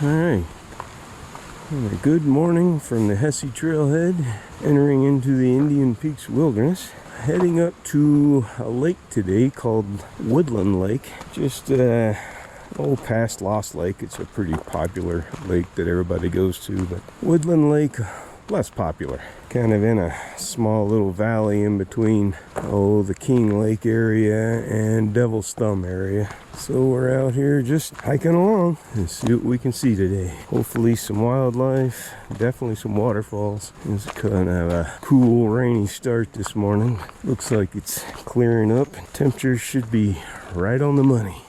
Alright, good morning from the Hesse Trailhead, entering into the Indian Peaks Wilderness. Heading up to a lake today called Woodland Lake, just past Lost Lake. It's a pretty popular lake that everybody goes to, but Woodland Lake, less popular. Kind of in a small little valley in between, the King Lake area and Devil's Thumb area. So we're out here just hiking along and see what we can see today. Hopefully some wildlife, definitely some waterfalls. It's kind of a cool, rainy start this morning. Looks like it's clearing up. Temperatures should be right on the money.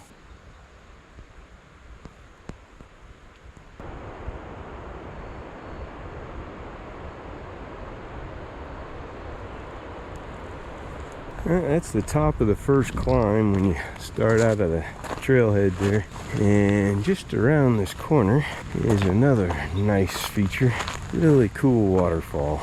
That's the top of the first climb when you start out of the trailhead there. And just around this corner is another nice feature. Really cool waterfall.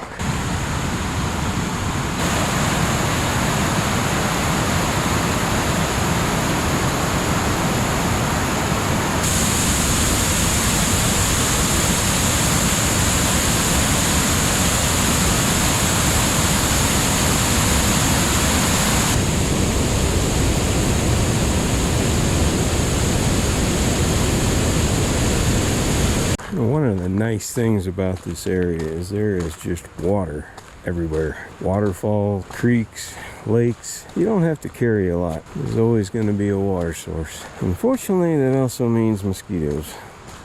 One of the nice things about this area is there is just water everywhere. Waterfall, creeks, lakes. You don't have to carry a lot. There's always going to be a water source. Unfortunately, that also means mosquitoes.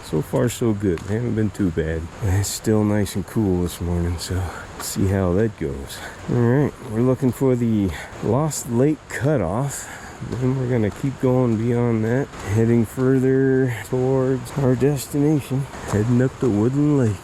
So far, so good. They haven't been too bad. It's still nice and cool this morning, so see how that goes. Alright, we're looking for the Lost Lake Cutoff. Then we're gonna keep going beyond that, heading further towards our destination, heading up to Woodland Lake.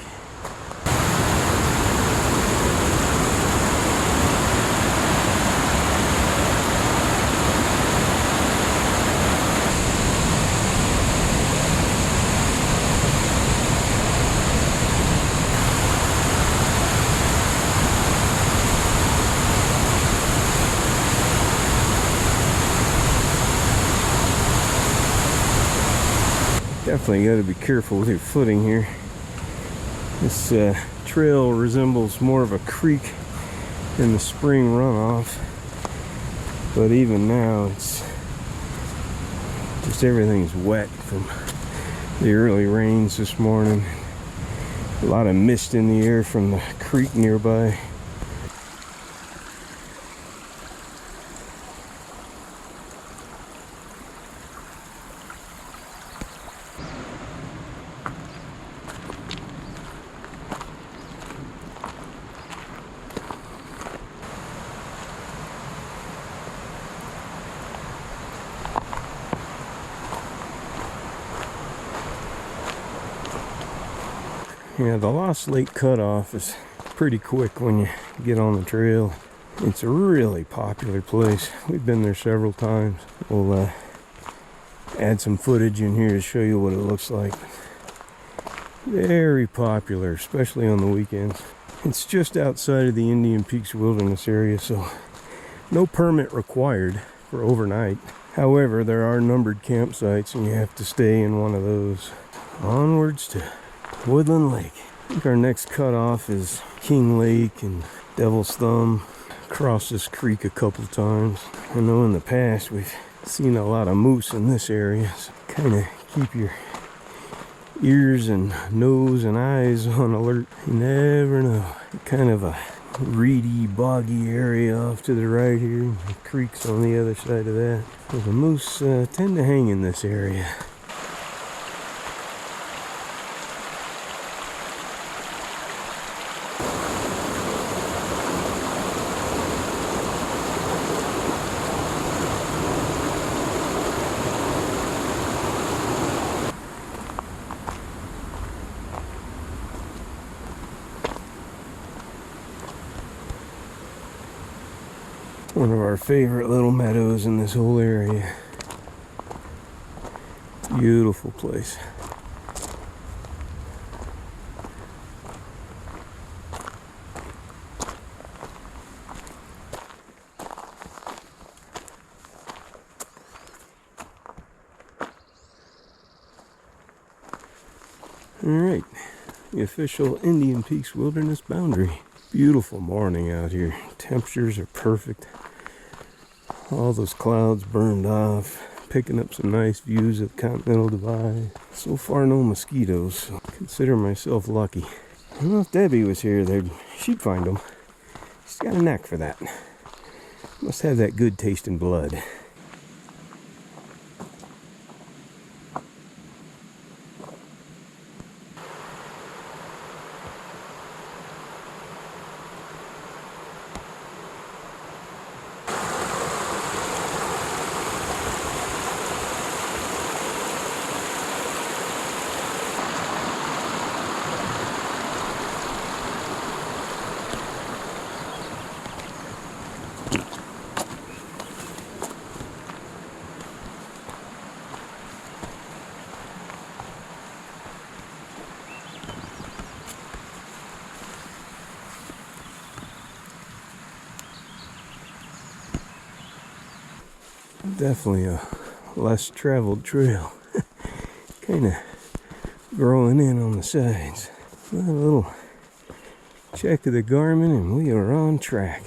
Definitely got to be careful with your footing here. This trail resembles more of a creek in the spring runoff, but even now it's just everything's wet from the early rains this morning. A lot of mist in the air from the creek nearby. Yeah, the Lost Lake Cutoff is pretty quick when you get on the trail. It's a really popular place. We've been there several times. We'll add some footage in here to show you what it looks like. Very popular, especially on the weekends. It's just outside of the Indian Peaks Wilderness area, so no permit required for overnight. However, there are numbered campsites and you have to stay in one of those. Onwards to Woodland Lake. I think our next cutoff is King Lake and Devil's Thumb. Crossed this creek a couple times. I know in the past we've seen a lot of moose in this area, so kind of keep your ears and nose and eyes on alert. You never know. Kind of a reedy, boggy area off to the right here. The creek's on the other side of that. So the moose tend to hang in this area. One of our favorite little meadows in this whole area. Beautiful place. Alright, the official Indian Peaks Wilderness boundary. Beautiful morning out here. Temperatures are perfect. All those clouds burned off. Picking up some nice views of the Continental Divide. So far no mosquitoes, so consider myself lucky. I don't know if Debbie was here, she'd find them. She's got a knack for that. Must have that good taste in blood. Definitely a less traveled trail. Kind of growing in on the sides. A little check of the Garmin and we are on track.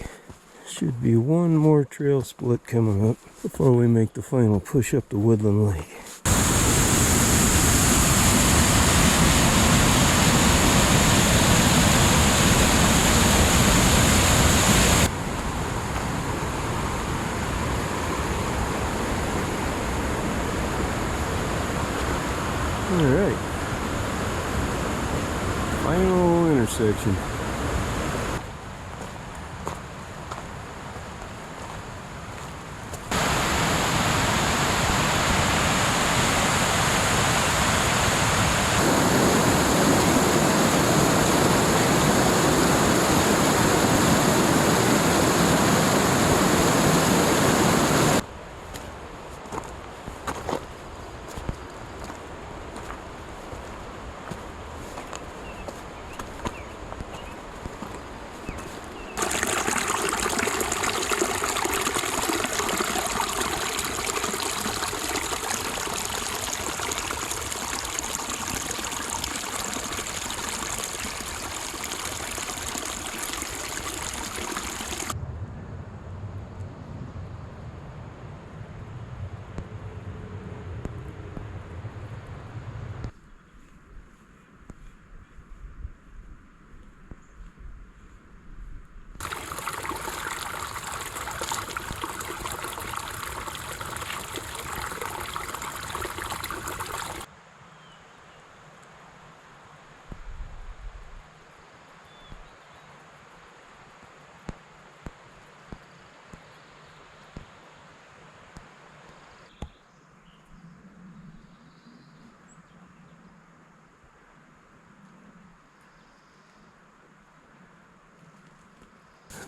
Should be one more trail split coming up before we make the final push up to Woodland Lake. Alright, final intersection.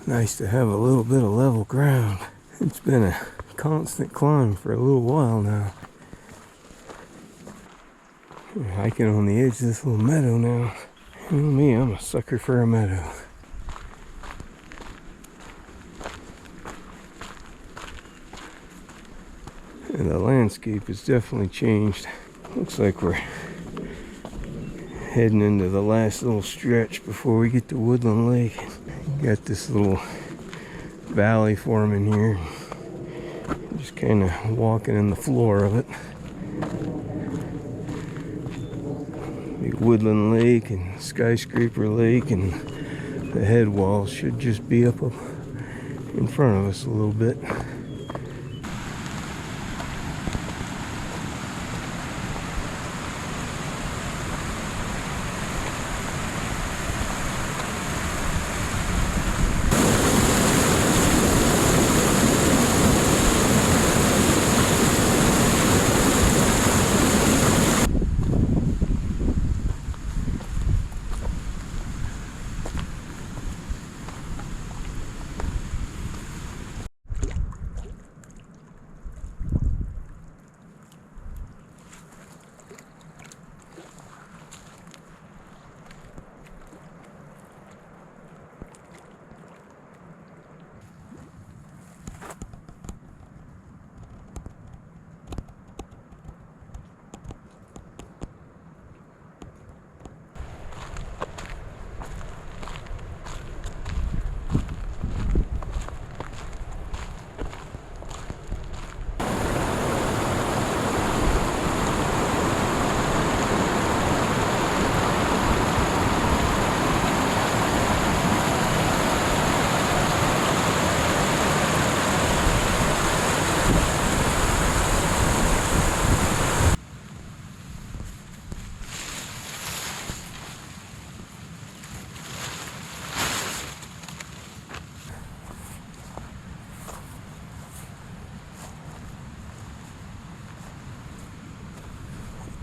Nice to have a little bit of level ground. It's been a constant climb for a little while now. We're hiking on the edge of this little meadow now. You know me, I'm a sucker for a meadow. And the landscape has definitely changed. Looks like we're heading into the last little stretch before we get to Woodland Lake. Got this little valley forming here. Just kind of walking in the floor of it. The Woodland Lake and Skyscraper Lake and the head wall should just be up in front of us a little bit.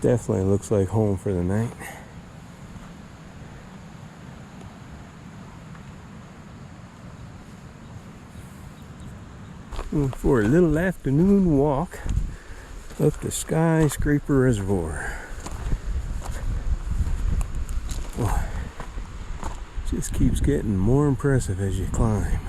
Definitely looks like home for the night. For a little afternoon walk up the Skyscraper Reservoir. Oh, just keeps getting more impressive as you climb.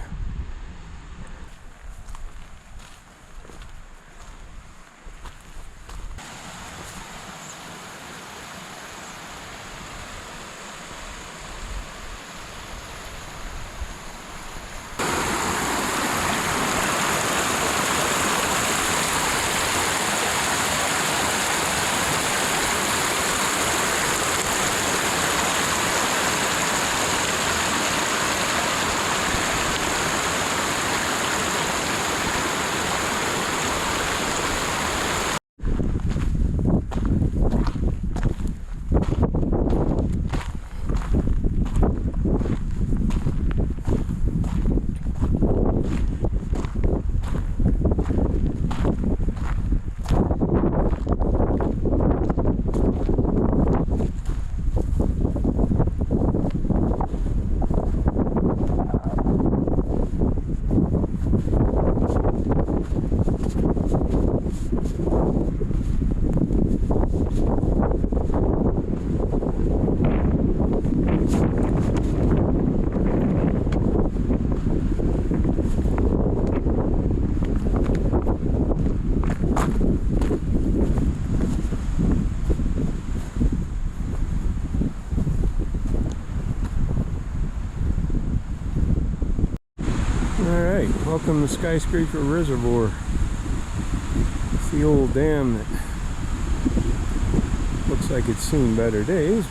Alright, welcome to Skyscraper Reservoir. It's the old dam that looks like it's seen better days.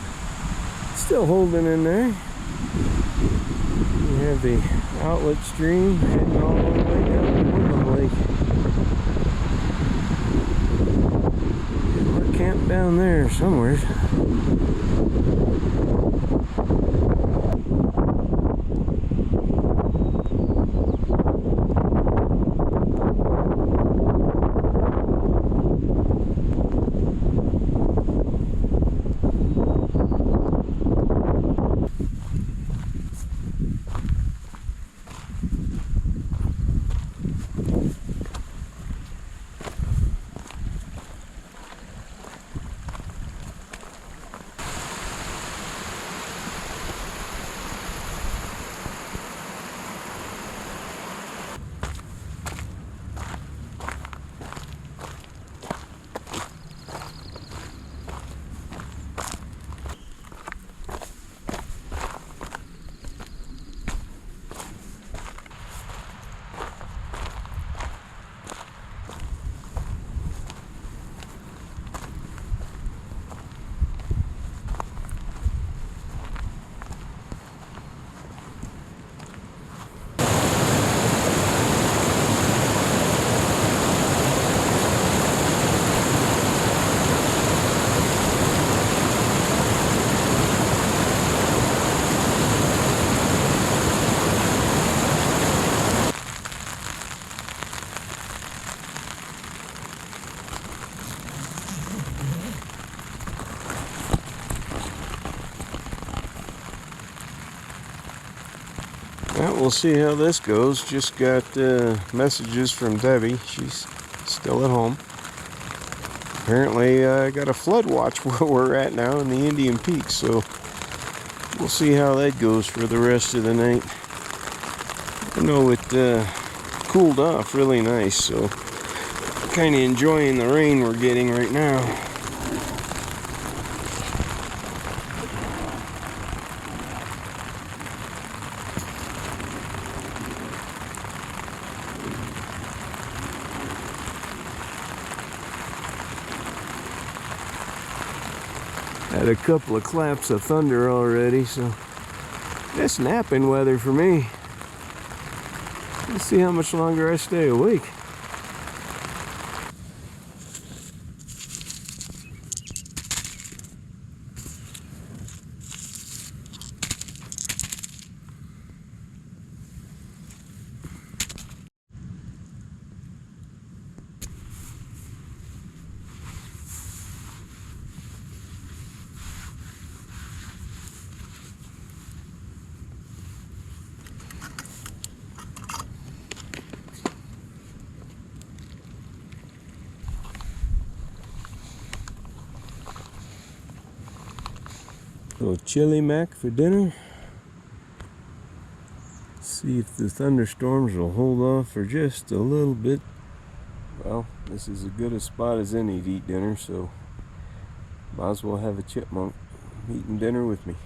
It's still holding in there. You have the outlet stream heading all the way down to Woodland Lake. And we're camped down there somewhere. Well, we'll see how this goes. Just got messages from Debbie. She's still at home. Apparently, I got a flood watch where we're at now in the Indian Peaks, so we'll see how that goes for the rest of the night. I know it cooled off really nice, so kind of enjoying the rain we're getting right now. Had a couple of claps of thunder already, so that's napping weather for me. Let's see how much longer I stay awake. little chili mac for dinner. See if the thunderstorms will hold off for just a little bit. Well, this is as good a spot as any to eat dinner, so might as well have a chipmunk eating dinner with me.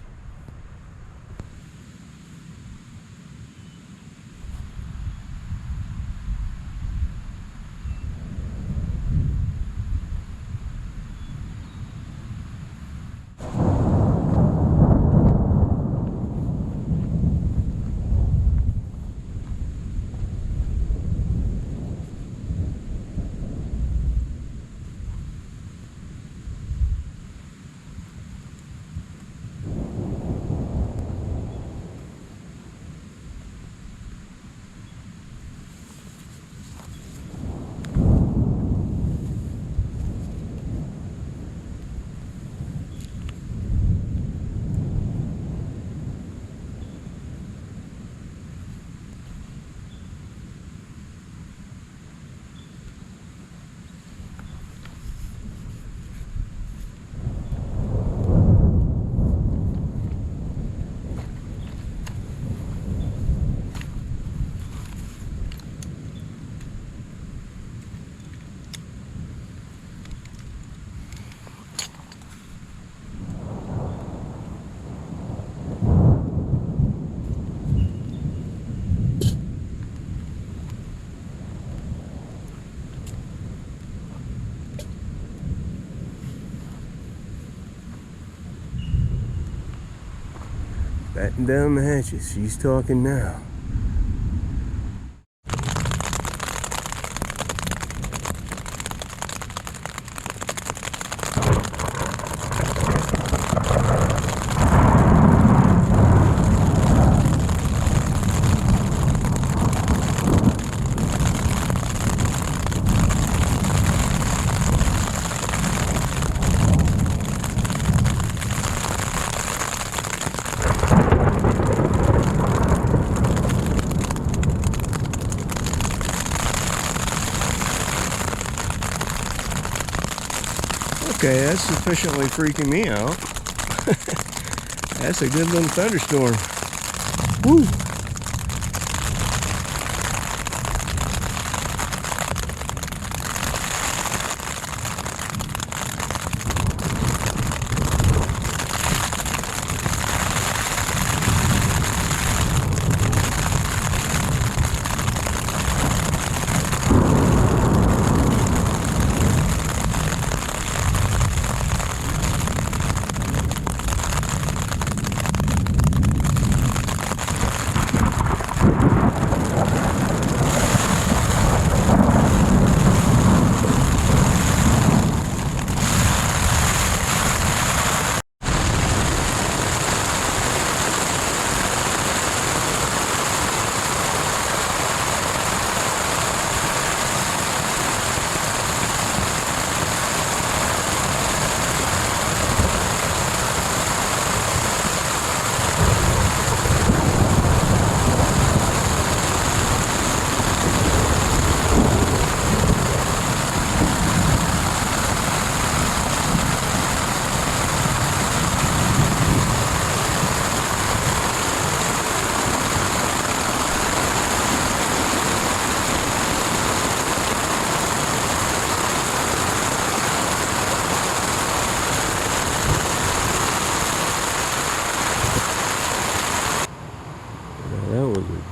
Batten down the hatches. She's talking now. Okay, that's sufficiently freaking me out. That's a good little thunderstorm. Woo!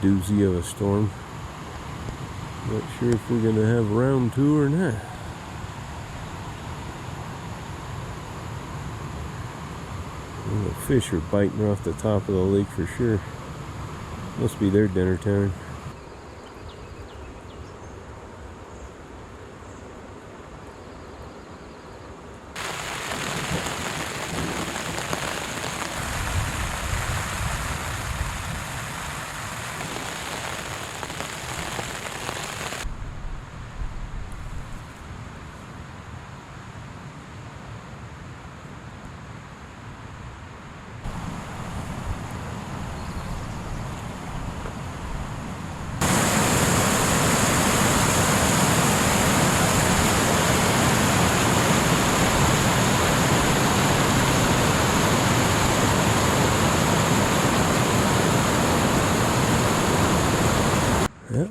Doozy of a storm. Not sure if we're gonna have round two or not. The fish are biting off the top of the lake for sure. Must be their dinner time.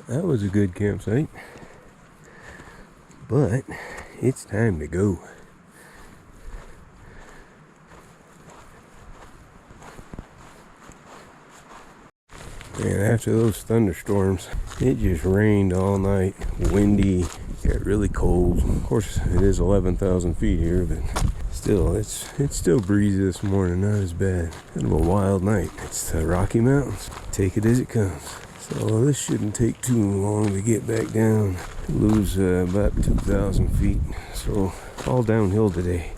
That was a good campsite. But it's time to go. And after those thunderstorms, it just rained all night, windy, got really cold. Of course, it is 11,000 feet here, but still, it's still breezy this morning, not as bad. Kind of a wild night. It's the Rocky Mountains. Take it as it comes. So this shouldn't take too long to get back down. Lose about 2,000 feet. So all downhill today.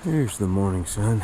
Here's the morning sun.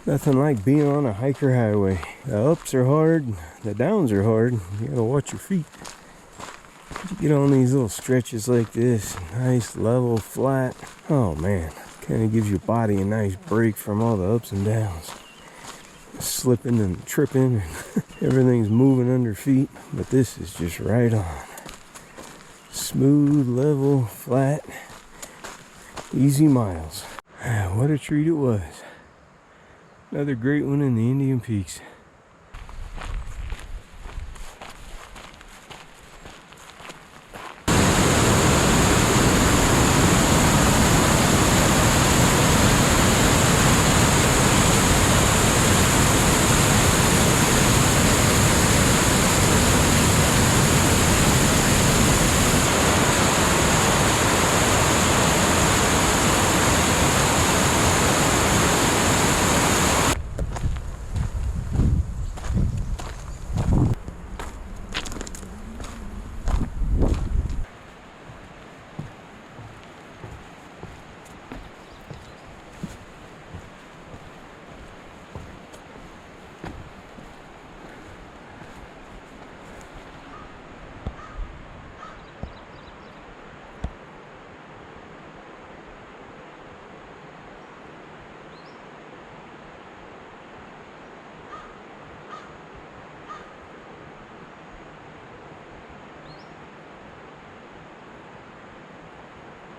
Nothing like being on a hiker highway. The ups are hard, the downs are hard. You gotta watch your feet. You get on these little stretches like this, nice, level, flat. Oh man, kind of gives your body a nice break from all the ups and downs. Slipping and tripping, and everything's moving under feet. But this is just right on. Smooth, level, flat, easy miles. What a treat it was. Another great one in the Indian Peaks.